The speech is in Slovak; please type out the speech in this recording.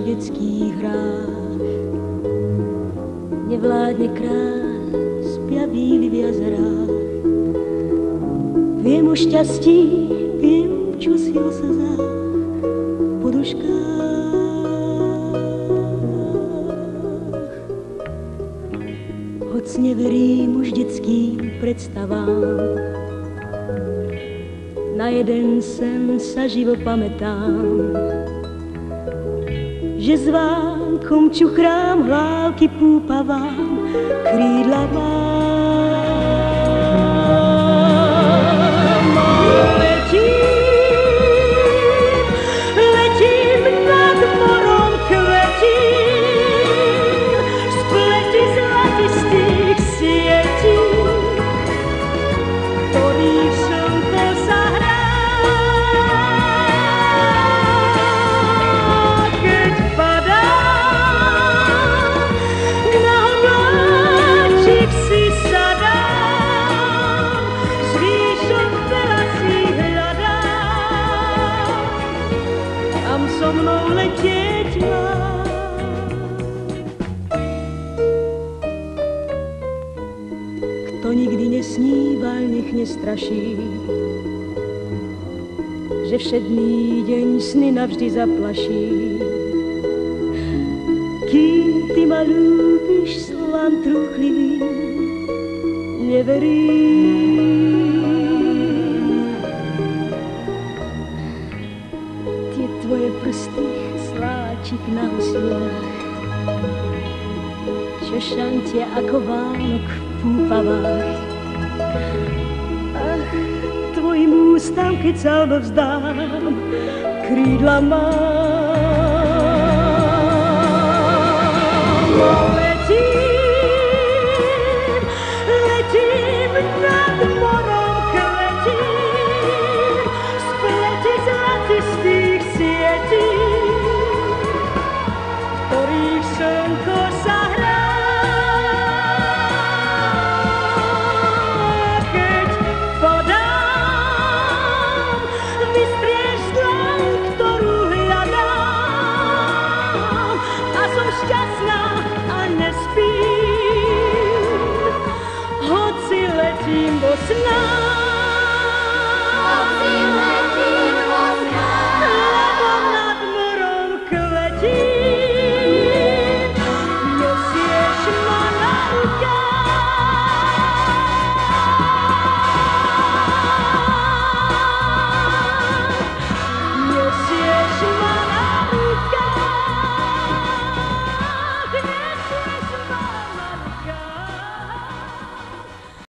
v detských hrách. Nevládne krás, spia bíli v jazerách. Viem o šťastí, viem, čo si o slzách, poduškách. Hoc neverím už detským predstavám, na jeden sen sa živo pamätám, že s vánkom čuchrám, hlávky púpavám, krídla mám. Letím nad morom, kvetím, spleti zlatistých sietí, ktorých slnko zahrá. Keď padám, na obláčik si sadám, z výšok veľa si hľadám, tam so mnou letieť mám. Kto nikdy nesníval, nech nestraší, že všedný deň sny navždy zaplaší. Kým ty ma ľúbiš, slovám trúchlivým neverím. Tie tvoje prsty, sláčik na oslinách, čo šantia ako Vánok v púpavách. Ach, tvojim ústam, keď sa odovzdám, krídla mám. Letím nad morom, kvetím, spleti zlatistých sietí, ktorých slnko zahrá. Keď podám, vystrieš dlaň, ktorú hľadám, a som šťastná a nespím, hoci letím vo snách.